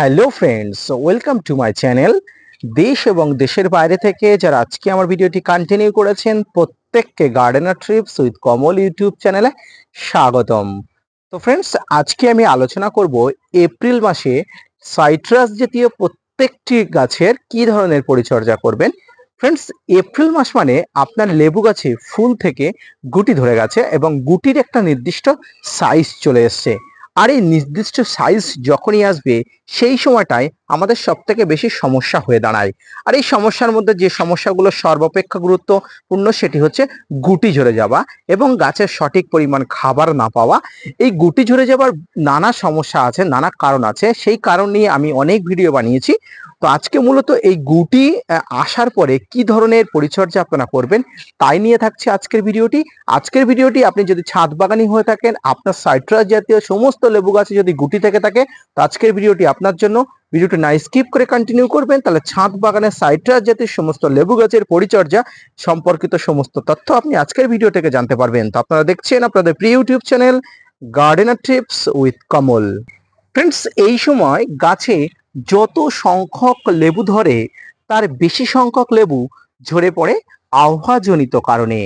Hello friends, welcome to my channel. দেশ এবং দেশের বাইরে থেকে যারা আজকে আমার ভিডিওটি কন্টিনিউ করেছেন প্রত্যেককে gardener TRIPS with Kamal YouTube চ্যানেলে স্বাগতম। তো ফ্রেন্ডস, আজকে আমি আলোচনা করব এপ্রিল মাসে সাইট্রাস জাতীয় প্রত্যেকটি গাছের কি ধরনের পরিচর্যা করবেন। ফ্রেন্ডস, এপ্রিল মাস মানে আপনার লেবু গাছে ফুল থেকে গুটি ধরে গেছে এবং গুটির একটা নির্দিষ্ট সাইজ চলে এসছে। আর এই নির্দিষ্ট সাইজ যখনই আসবে সেই সময়টায় আমাদের সব থেকে বেশি সমস্যা হয়ে দাঁড়ায়। আর এই সমস্যার মধ্যে যে সমস্যাগুলো সর্বাপেক্ষা গুরুত্বপূর্ণ সেটি হচ্ছে গুটি ঝরে যাওয়া এবং গাছের সঠিক পরিমাণ খাবার না পাওয়া। এই গুটি ঝরে যাবার নানা সমস্যা আছে, নানা কারণ আছে, সেই কারণ নিয়ে আমি অনেক ভিডিও বানিয়েছি। তো আজকে মূলত এই গুটি আসার পরে কি ধরনের পরিচর্যা আপনারা করবেন তাই নিয়ে থাকছে আজকের ভিডিওটি। আজকের ভিডিওটি আপনি যদি ছাদ বাগানি হয়ে থাকেন, আপনার সাইট্রাস জাতীয় সমস্ত লেবু গাছে যদি গুটি থেকে থাকে, তো আজকের ভিডিওটি আপনার জন্য। ভিডিওটি না স্কিপ করে কন্টিনিউ করবেন, তাহলে ছাদ বাগানের সাইট্রাস জাতীয় সমস্ত লেবু গাছের পরিচর্যা সম্পর্কিত সমস্ত তথ্য আপনি আজকের ভিডিও থেকে জানতে পারবেন। তো আপনারা দেখছেন আপনাদের প্রিয় YouTube channel gardener tips with Kamal. Friends, এই সময় গাছে যত সংখ্যক লেবু ধরে তার বেশি সংখ্যক লেবু ঝরে পড়ে আবহাওয়াজনিত কারণে।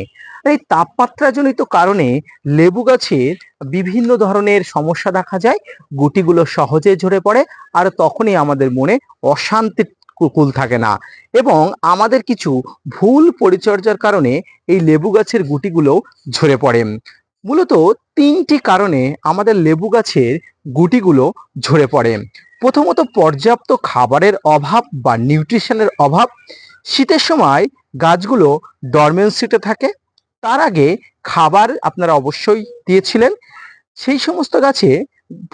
এই তাপমাত্রাজনিত কারণে লেবু গাছের বিভিন্ন ধরনের সমস্যা দেখা যায়, গুটিগুলো সহজে ঝরে পড়ে। আর তখনই আমাদের মনে অশান্তির কুল থাকে না এবং আমাদের কিছু ভুল পরিচর্যার কারণে এই লেবু গাছের গুটিগুলো ঝরে পড়ে। মূলত তিনটি কারণে আমাদের লেবু গাছের গুটিগুলো ঝরে পড়ে। প্রথমত, পর্যাপ্ত খাবারের অভাব বা নিউট্রিশনের অভাব। শীতের সময় গাছগুলো ডরমেন্সিতে থাকে, তার আগে খাবার আপনারা অবশ্যই দিয়েছিলেন। সেই সমস্ত গাছে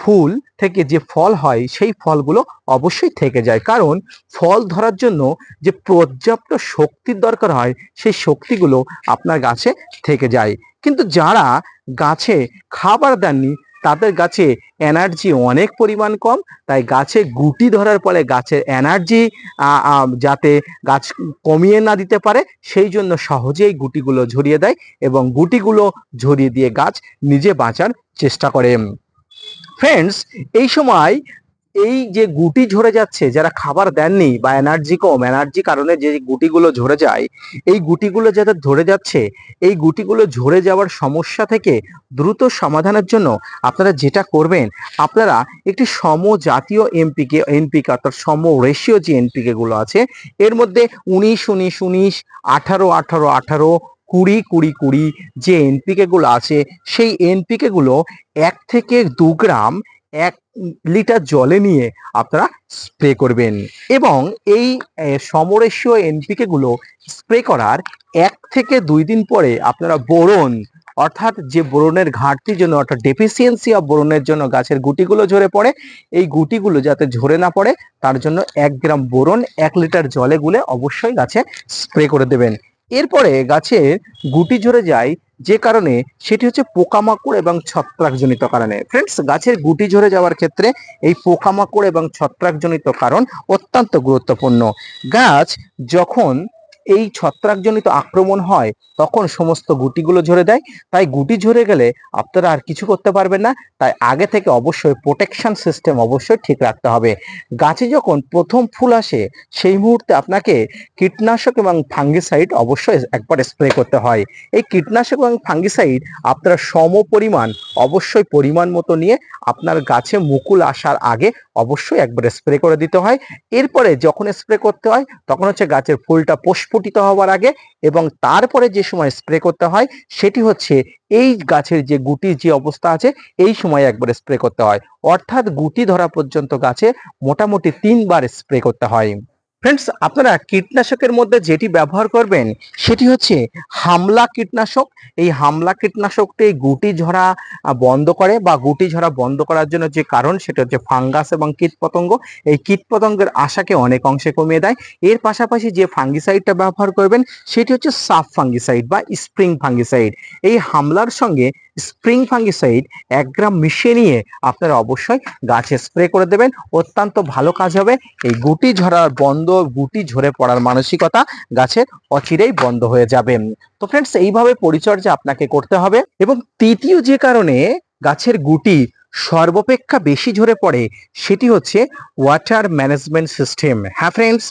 ফুল থেকে যে ফল হয় সেই ফলগুলো অবশ্যই থেকে যায়, কারণ ফল ধরার জন্য যে পর্যাপ্ত শক্তির দরকার হয় সেই শক্তিগুলো আপনার গাছে থেকে যায়। কিন্তু যারা গাছে খাবার দেননি তাদের গাছে এনার্জি অনেক পরিমাণ কম, তাই গাছে গুটি ধরার ফলে গাছের এনার্জি যাতে গাছ কমিয়ে না দিতে পারে সেই জন্য সহজেই গুটিগুলো ঝরিয়ে দেয় এবং গুটিগুলো ঝরিয়ে দিয়ে গাছ নিজে বাঁচার চেষ্টা করে। ফ্রেন্ডস, এই সময় এই যে গুটি ঝরে যাচ্ছে, যারা খাবার দেননি বা এনার্জি কম, এনার্জি কারণে যে গুটিগুলো ঝরে যায়, এই গুটিগুলো যাদের ঝরে যাচ্ছে, এই গুটিগুলো ঝরে যাওয়ার সমস্যা থেকে দ্রুত সমাধানের জন্য আপনারা যেটা করবেন, আপনারা একটি সমজাতীয় এনপিকে অর্থাৎ সম রেশিও যে এনপিকে গুলো আছে এর মধ্যে 19-19-19, 18-18-18, 20-20-20 যে এনপিকে গুলো আছে সেই এনপিকে গুলো 1 থেকে 2 গ্রাম 1 লিটার জলে নিয়ে আপনারা স্প্রে করবেন এবং এই সমরেশীয় এনপিকে গুলো স্প্রে করার 1 থেকে 2 দিন পরে আপনারা বোরন অর্থাৎ যে বোরনের ঘাটতির জন্য অর্থাৎ ডেফিসিয়েন্সি অফ বোরনের জন্য গাছের গুটিগুলো ঝরে পড়ে, এই গুটিগুলো যাতে ঝরে না পড়ে তার জন্য 1 গ্রাম বোরন 1 লিটার জলে গুলে অবশ্যই গাছে স্প্রে করে দেবেন। এরপরে গাছের গুটি ঝরে যায় যে কারণে, সেটি হচ্ছে পোকামাকড় এবং ছত্রাকজনিত কারণে। ফ্রেন্ডস, গাছের গুটি ঝরে যাওয়ার ক্ষেত্রে এই পোকামাকড় এবং ছত্রাকজনিত কারণ অত্যন্ত গুরুত্বপূর্ণ। গাছ যখন এই ছত্রাকজনিত আক্রমণ হয় তখন সমস্ত গুটিগুলো ঝরে দেয়, তাই গুটি ঝরে গেলে আপনারা আর কিছু করতে পারবেন না। তাই আগে থেকে অবশ্যই প্রোটেকশন সিস্টেম অবশ্যই ঠিক রাখতে হবে। গাছে যখন প্রথম ফুল আসে সেই মুহূর্তে আপনাকে কীটনাশক এবং ফাঙ্গিসাইড অবশ্যই একবার স্প্রে করতে হয়। এই কীটনাশক এবং ফাঙ্গিসাইড আপনারা সম পরিমাণ অবশ্যই পরিমাণ মতো নিয়ে আপনার গাছে মুকুল আসার আগে অবশ্যই একবার স্প্রে করে দিতে হয়। এরপরে যখন স্প্রে করতে হয় তখন হচ্ছে গাছের ফুলটা প্রস্ফুটিত হওয়ার আগে, এবং তারপরে যে সময় স্প্রে করতে হয় সেটি হচ্ছে এই গাছের যে গুটির যে অবস্থা আছে এই সময় একবার স্প্রে করতে হয়, অর্থাৎ গুটি ধরা পর্যন্ত গাছে মোটামুটি 3 বার স্প্রে করতে হয়। ফ্রেন্ডস, আপনারা কীটনাশকের মধ্যে যেটি ব্যবহার করবেন সেটি হচ্ছে হামলা কীটনাশক। এই হামলা কীটনাশকটি গুটি ঝরা বন্ধ করে বা গুটি ঝরা বন্ধ করার জন্য যে কারণ সেটা হচ্ছে ফাঙ্গাস এবং কীটপতঙ্গ। এই কীটপতঙ্গের আশাকে অনেক অংশে কমিয়ে দেয়। এর পাশাপাশি যে ফাঙ্গিসাইডটা ব্যবহার করবেন সেটি হচ্ছে সাব ফাঙ্গিসাইড বা স্প্রিং ফাঙ্গিসাইড। এই হামলার সঙ্গে স্প্রিং ফাঙ্গিসাইড 1 গ্রাম মিশিয়ে নিয়ে আপনারা অবশ্যই গাছে স্প্রে করে দেবেন, অত্যন্ত ভালো কাজ হবে। এই গুটি ঝরার বন্ধ, গুটি ঝরে পড়ার মানসিকতা গাছের অচিরেই বন্ধ হয়ে যাবে। তো ফ্রেন্ডস, এইভাবে পরিচর্যা আপনাকে করতে হবে। এবং তৃতীয় যে কারণে গাছের গুটি সর্বাপেক্ষা বেশি ঝরে পড়ে সেটি হচ্ছে ওয়াটার ম্যানেজমেন্ট সিস্টেম। হ্যাঁ ফ্রেন্ডস,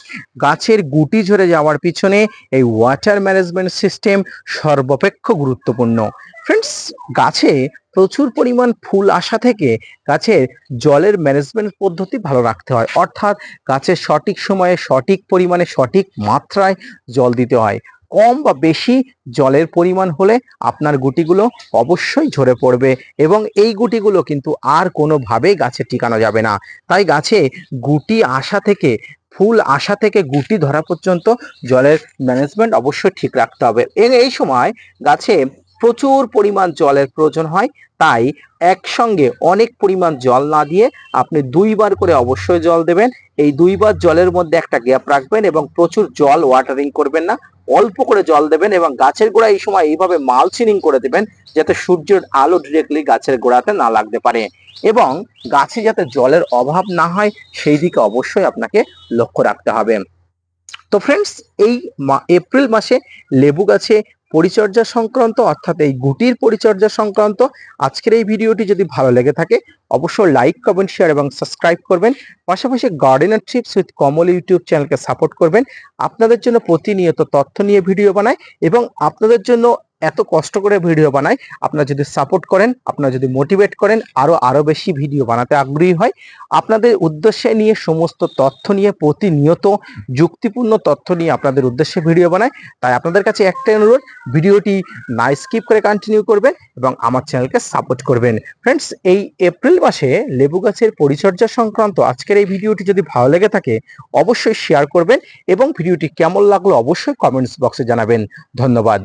গাছের গুটি ঝরে যাওয়ার পিছনে এই ওয়াটার ম্যানেজমেন্ট সিস্টেম সর্বাপেক্ষা গুরুত্বপূর্ণ। ফ্রেন্ডস, গাছে প্রচুর পরিমাণ ফুল আসা থেকে গাছের জলের ম্যানেজমেন্ট পদ্ধতি ভালো রাখতে হয়, অর্থাৎ গাছের সঠিক সময়ে সঠিক পরিমাণে সঠিক মাত্রায় জল দিতে হয়। কম বা বেশি জলের পরিমাণ হলে আপনার গুটিগুলো অবশ্যই ঝরে পড়বে এবং এই গুটিগুলো কিন্তু আর কোনোভাবেই গাছে টিকানো যাবে না। তাই গাছে গুটি আসা থেকে ফুল আসা থেকে গুটি ধরা পর্যন্ত জলের ম্যানেজমেন্ট অবশ্যই ঠিক রাখতে হবে। এই সময় গাছে প্রচুর পরিমাণ জলের প্রয়োজন হয়, তাই একসঙ্গে অনেক পরিমাণ জল না দিয়ে আপনি দুইবার করে অবশ্যই জল দেবেন। এই দুইবার জলের মধ্যে একটা গ্যাপ রাখবেন এবং প্রচুর জল ওয়াটারিং করবেন না, অল্প করে জল দেবেন এবং গাছের গোড়া এই সময় এইভাবে মালচিনিং করে দেবেন যাতে সূর্যের আলো ডিরেক্টলি গাছের গোড়াতে না লাগতে পারে এবং গাছে যাতে জলের অভাব না হয় সেই দিকে অবশ্যই আপনাকে লক্ষ্য রাখতে হবে। তো ফ্রেন্ডস, এই এপ্রিল মাসে লেবু গাছে পরিচর্যা সংক্রান্ত অর্থাৎ এই গুটির পরিচর্যা সংক্রান্ত আজকের এই ভিডিওটি যদি ভালো লেগে থাকে অবশ্যই লাইক, কমেন্ট, শেয়ার এবং সাবস্ক্রাইব করবেন। পাশাপাশি gardener tips with Kamal YouTube চ্যানেলকে সাপোর্ট করবেন। আপনাদের জন্য প্রতিনিয়ত তথ্য নিয়ে ভিডিও বানাই এবং আপনাদের জন্য এত কষ্ট করে ভিডিও বানাই। আপনারা যদি সাপোর্ট করেন, আপনারা যদি মোটিভেট করেন, আরো বেশি ভিডিও বানাতে আগ্রহী হয়। আপনাদের উদ্দেশ্যে নিয়ে সমস্ত তথ্য নিয়ে প্রতিনিয়ত যুক্তিপূর্ণ তথ্য নিয়ে আপনাদের উদ্দেশ্যে ভিডিও বানাই। তাই আপনাদের কাছে একটাই অনুরোধ, ভিডিওটি না স্কিপ করে কন্টিনিউ করবেন এবং আমার চ্যানেলকে সাপোর্ট করবেন। ফ্রেন্ডস, এই এপ্রিল মাসে লেবু গাছের পরিচর্যা সংক্রান্ত আজকের এই ভিডিওটি যদি ভালো লেগে থাকে অবশ্যই শেয়ার করবেন এবং ভিডিওটি কেমন লাগলো অবশ্যই কমেন্টস বক্সে জানাবেন। ধন্যবাদ।